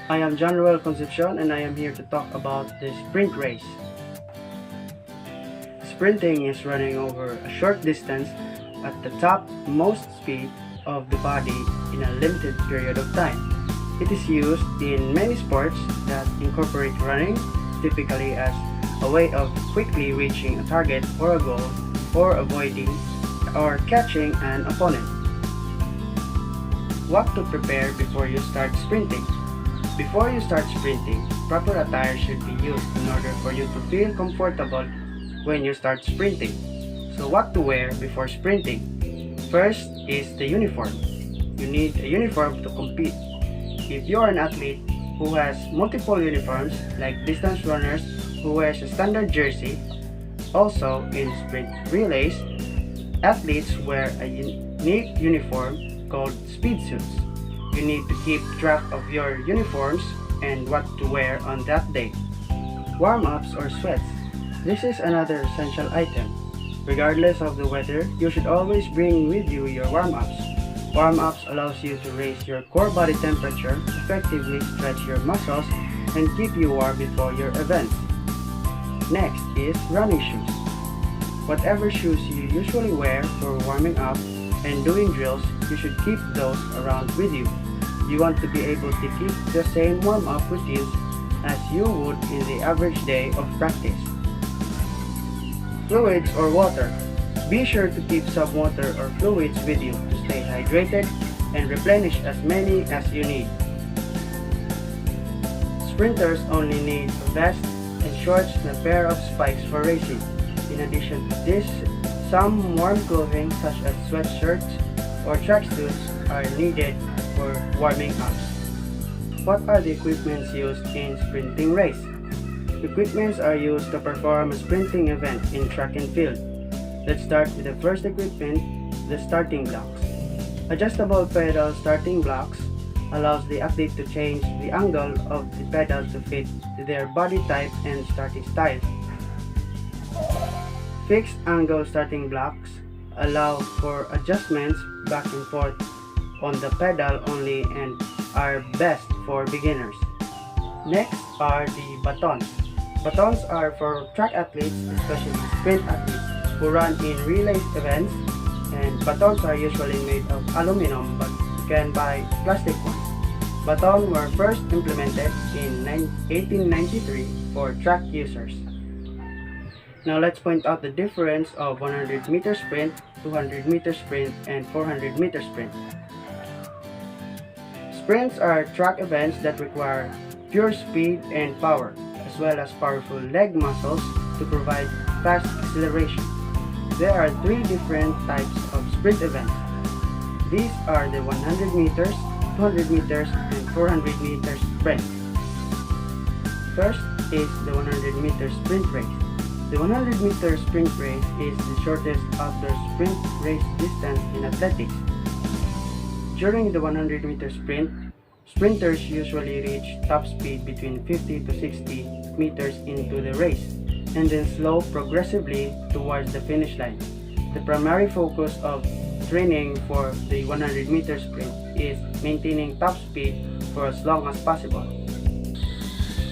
I am John Roel Concepcion and I am here to talk about the sprint race. Sprinting is running over a short distance at the top most speed of the body in a limited period of time. It is used in many sports that incorporate running, typically as a way of quickly reaching a target or a goal, or avoiding or catching an opponent. What to prepare before you start sprinting? Before you start sprinting, proper attire should be used in order for you to feel comfortable when you start sprinting. So what to wear before sprinting? First is the uniform. You need a uniform to compete. If you are an athlete who has multiple uniforms, like distance runners who wears a standard jersey, also in sprint relays, athletes wear a unique uniform called speed suits. You need to keep track of your uniforms and what to wear on that day. Warm-ups or sweats. This is another essential item. Regardless of the weather, you should always bring with you your warm-ups. Warm-ups allows you to raise your core body temperature, effectively stretch your muscles, and keep you warm before your event. Next is running shoes. Whatever shoes you usually wear for warming up and doing drills, you should keep those around with you. You want to be able to keep the same warm-up routines as you would in the average day of practice. Fluids or water. Be sure to keep some water or fluids with you to stay hydrated and replenish as many as you need. Sprinters only need a vest and shorts and a pair of spikes for racing. In addition to this, some warm clothing such as sweatshirts or tracksuits are needed for warming up. What are the equipments used in sprinting race? Equipments are used to perform a sprinting event in track and field. Let's start with the first equipment, the starting blocks. Adjustable pedal starting blocks allows the athlete to change the angle of the pedal to fit their body type and starting style. Fixed angle starting blocks allow for adjustments back and forth on the pedal only and are best for beginners. Next are the batons. Batons are for track athletes, especially sprint athletes who run in relay events, and batons are usually made of aluminum, but you can buy plastic ones. Batons were first implemented in 1893 for track users. Now let's point out the difference of 100-meter sprint, 200-meter sprint, and 400-meter sprint. Sprints are track events that require pure speed and power, as well as powerful leg muscles to provide fast acceleration. There are three different types of sprint events. These are the 100 meters, 200 meters, and 400 meters sprint. First is the 100 meter sprint race. The 100 meter sprint race is the shortest outdoor sprint race distance in athletics. During the 100 meter sprint, sprinters usually reach top speed between 50 to 60 meters into the race, and then slow progressively towards the finish line. The primary focus of training for the 100 meter sprint is maintaining top speed for as long as possible.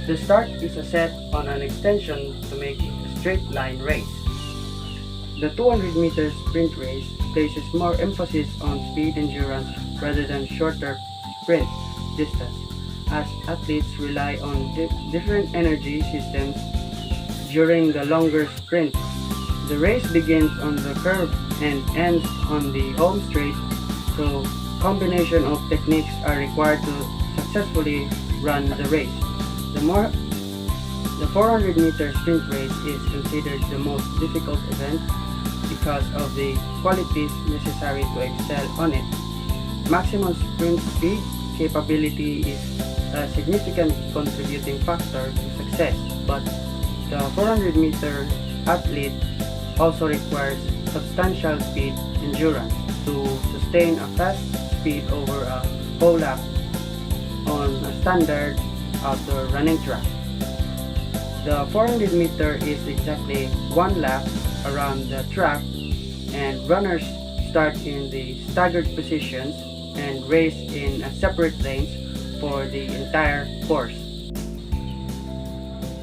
The start is set on an extension to make it a straight line race. The 200 meter sprint race places more emphasis on speed endurance rather than shorter sprint distance, as athletes rely on different energy systems during the longer sprint. The race begins on the curve and ends on the home straight, so combination of techniques are required to successfully run the race. The 400 meter sprint race is considered the most difficult event because of the qualities necessary to excel on it. Maximum sprint speed capability is a significant contributing factor to success, but the 400 meter athlete also requires substantial speed endurance to sustain a fast speed over a whole lap on a standard outdoor running track. The 400 meter is exactly one lap around the track, and runners start in the staggered positions and race in separate lanes for the entire course.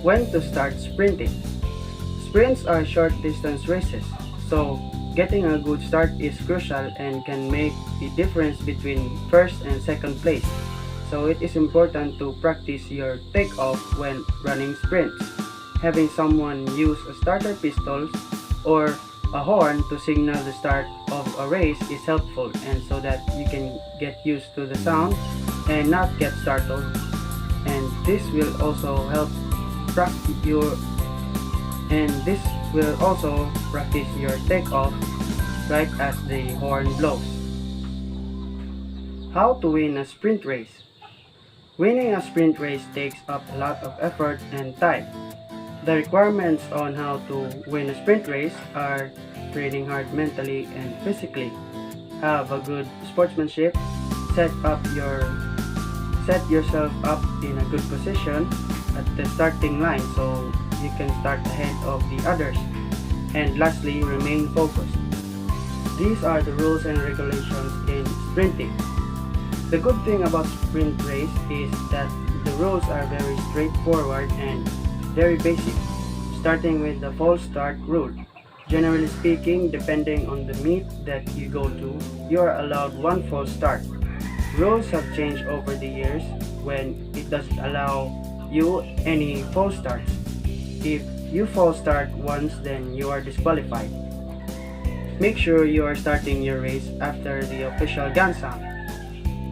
When to start sprinting? Sprints are short distance races, so getting a good start is crucial and can make the difference between first and second place. So it is important to practice your takeoff when running sprints. Having someone use a starter pistol or a horn to signal the start of a race is helpful, and so that you can get used to the sound and not get startled. And this will also practice your takeoff right as the horn blows. How to win a sprint race? Winning a sprint race takes up a lot of effort and time. The requirements on how to win a sprint race are training hard mentally and physically, have a good sportsmanship, set yourself up in a good position at the starting line so you can start ahead of the others, and lastly, remain focused. These are the rules and regulations in sprinting. The good thing about sprint race is that the rules are very straightforward and very basic, starting with the false start rule. Generally speaking, depending on the meet that you go to, you are allowed one false start. Rules have changed over the years when it doesn't allow you any false starts. If you false start once, then you are disqualified. Make sure you are starting your race after the official gun sound.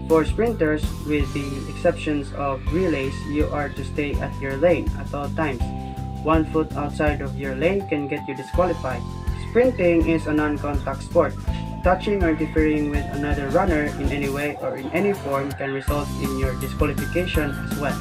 For sprinters, with the exceptions of relays, you are to stay at your lane at all times. 1 foot outside of your lane can get you disqualified. Sprinting is a non-contact sport. Touching or interfering with another runner in any way or in any form can result in your disqualification as well.